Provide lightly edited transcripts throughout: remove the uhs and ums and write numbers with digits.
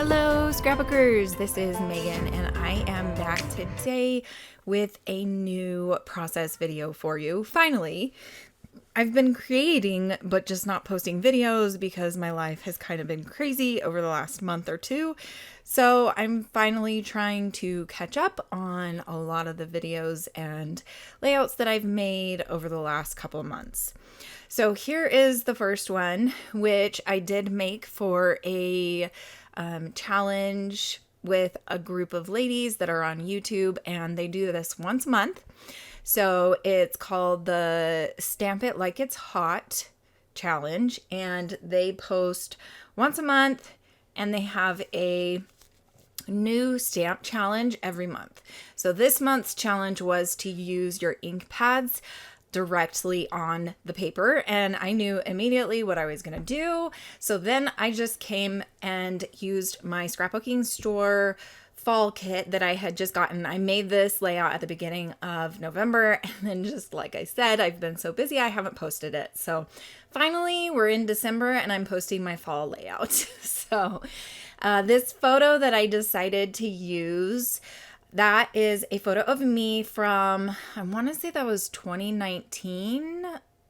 Hello, Scrapbookers! This is Megan, and I am back today with a new process video for you. Finally, I've been creating, but just not posting videos because my life has kind of been crazy over the last month or two. So I'm finally trying to catch up on a lot of the videos and layouts that I've made over the last couple of months. So here is the first one, which I did make for a challenge with a group of ladies that are on YouTube, and they do this once a month. So it's called the Stamp It Like It's Hot challenge, and they post once a month, and they have a new stamp challenge every month. So this month's challenge was to use your ink pads directly on the paper, and I knew immediately what I was going to do. So then I just came and used my scrapbooking store fall kit that I had just gotten. I made this layout at the beginning of November, and then just like I said, I've been so busy I haven't posted it. So finally we're in December and I'm posting my fall layout. So this photo that I decided to use, that is a photo of me from, I want to say that was 2019,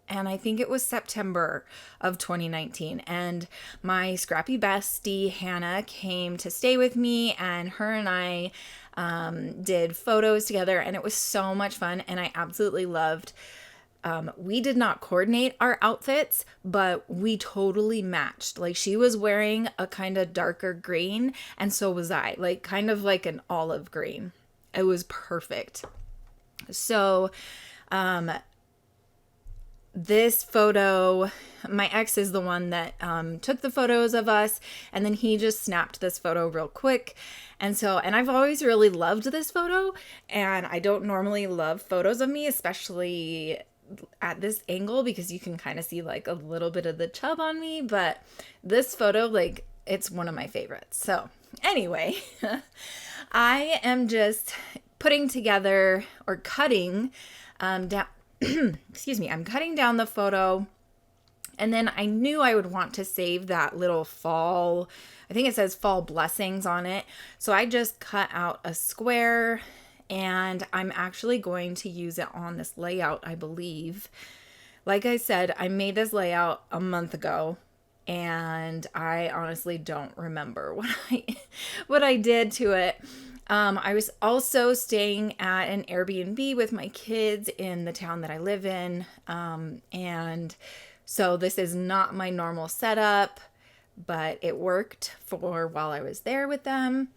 and I think it was September of 2019. And my scrappy bestie, Hannah, came to stay with me, and her and I did photos together, and it was so much fun, and I absolutely loved. We did not coordinate our outfits, but we totally matched. Like, she was wearing a kind of darker green, and so was I, like kind of like an olive green. It was perfect. So, this photo, my ex is the one that took the photos of us, and then he just snapped this photo real quick. And I've always really loved this photo, and I don't normally love photos of me, especially at this angle, because you can kind of see like a little bit of the chub on me, but this photo, like, it's one of my favorites. So anyway, I am just putting together or cutting down, excuse me, I'm cutting down the photo, and then I knew I would want to save that little fall, I think it says fall blessings on it. So I just cut out a square, and I'm actually going to use it on this layout, I believe. Like I said, I made this layout a month ago, and I honestly don't remember what I did to it. I was also staying at an Airbnb with my kids in the town that I live in, and so this is not my normal setup, but it worked for while I was there with them.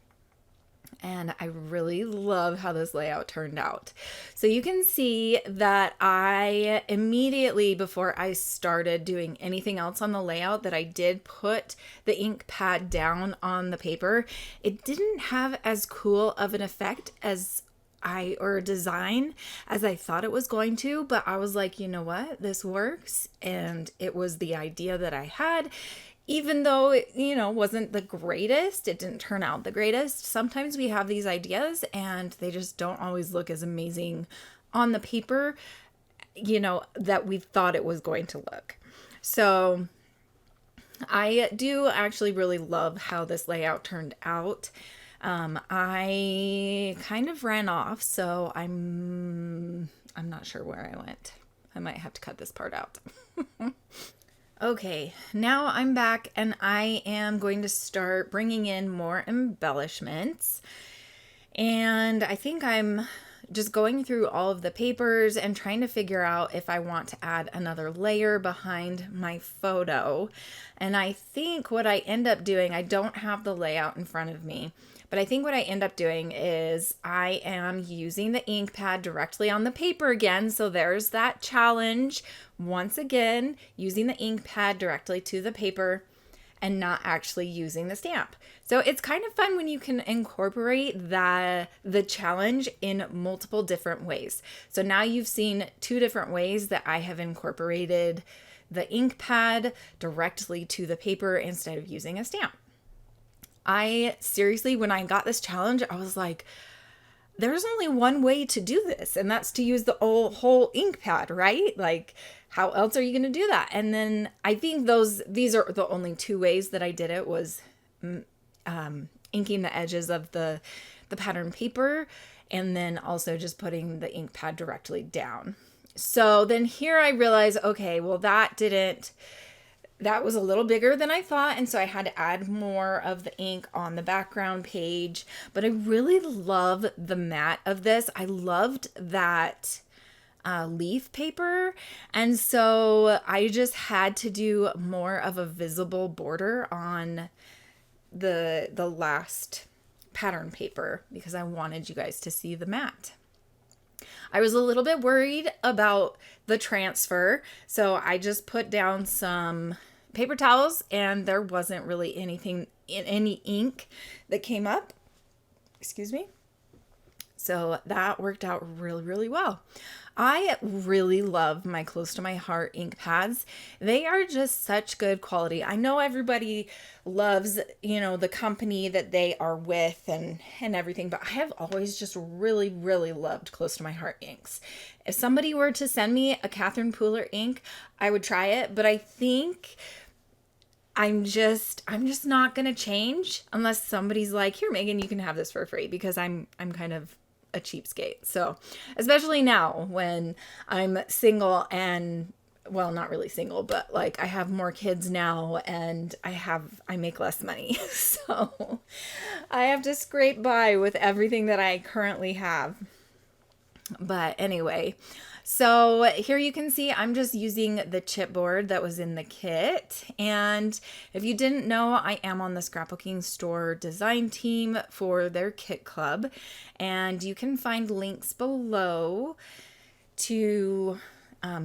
And I really love how this layout turned out. So you can see that I immediately, before I started doing anything else on the layout, that I did put the ink pad down on the paper. It didn't have as cool of an effect or design as I thought it was going to, but I was like, you know what, this works. And it was the idea that I had. Even though it, wasn't the greatest, it didn't turn out the greatest. Sometimes we have these ideas and they just don't always look as amazing on the paper, that we thought it was going to look. So I do actually really love how this layout turned out. I kind of ran off, so I'm not sure where I went. I might have to cut this part out. Okay, now I'm back, and I am going to start bringing in more embellishments. And I think I'm just going through all of the papers and trying to figure out if I want to add another layer behind my photo. And I think what I end up doing, I don't have the layout in front of me, but I think what I end up doing is I am using the ink pad directly on the paper again. So there's that challenge. Once again, using the ink pad directly to the paper and not actually using the stamp. So it's kind of fun when you can incorporate the challenge in multiple different ways. So now you've seen two different ways that I have incorporated the ink pad directly to the paper instead of using a stamp. I seriously, when I got this challenge, I was like, there's only one way to do this, and that's to use the whole ink pad, right? Like, how else are you going to do that? And then I think these are the only two ways that I did it, was inking the edges of the pattern paper, and then also just putting the ink pad directly down. So then here I realized, okay, well that was a little bigger than I thought, and so I had to add more of the ink on the background page. But I really love the matte of this. I loved that leaf paper, and so I just had to do more of a visible border on the last pattern paper because I wanted you guys to see the matte. I was a little bit worried about the transfer, so I just put down some paper towels, and there wasn't really anything in any ink that came up. Excuse me. So that worked out really, really well. I really love my Close to My Heart ink pads. They are just such good quality. I know everybody loves, the company that they are with and everything, but I have always just really, really loved Close to My Heart inks. If somebody were to send me a Catherine Pooler ink, I would try it, but I think I'm just not going to change unless somebody's like, here, Megan, you can have this for free, because I'm kind of a cheapskate. So especially now when I'm single and, well, not really single, but like I have more kids now and I make less money. So I have to scrape by with everything that I currently have. But anyway, so here you can see I'm just using the chipboard that was in the kit. And if you didn't know, I am on the Scrapbooking Store design team for their kit club. And you can find links below to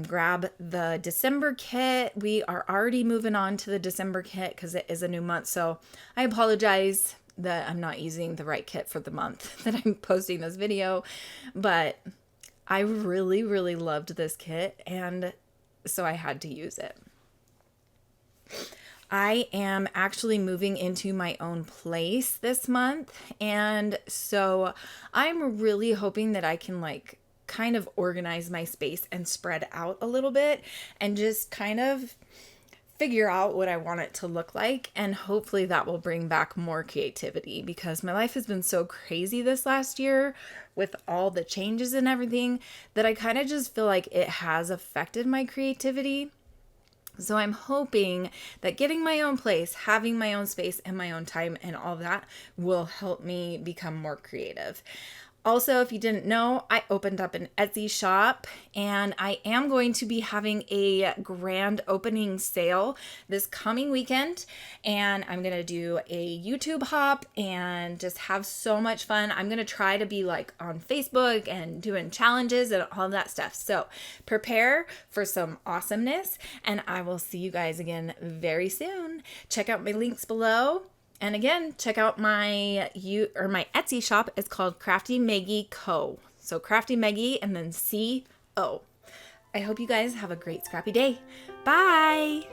grab the December kit. We are already moving on to the December kit because it is a new month. So I apologize that I'm not using the right kit for the month that I'm posting this video, but I really, really loved this kit, and so I had to use it. I am actually moving into my own place this month, and so I'm really hoping that I can kind of organize my space and spread out a little bit and just kind of figure out what I want it to look like, and hopefully that will bring back more creativity, because my life has been so crazy this last year with all the changes and everything that I kind of just feel like it has affected my creativity. So I'm hoping that getting my own place, having my own space and my own time and all that will help me become more creative. Also, if you didn't know, I opened up an Etsy shop, and I am going to be having a grand opening sale this coming weekend, and I'm going to do a YouTube hop and just have so much fun. I'm going to try to be on Facebook and doing challenges and all that stuff. So prepare for some awesomeness, and I will see you guys again very soon. Check out my links below. And again, check out my Etsy shop. It's called Crafty Meggy Co. So Crafty Meggy and then C-O. I hope you guys have a great scrappy day. Bye!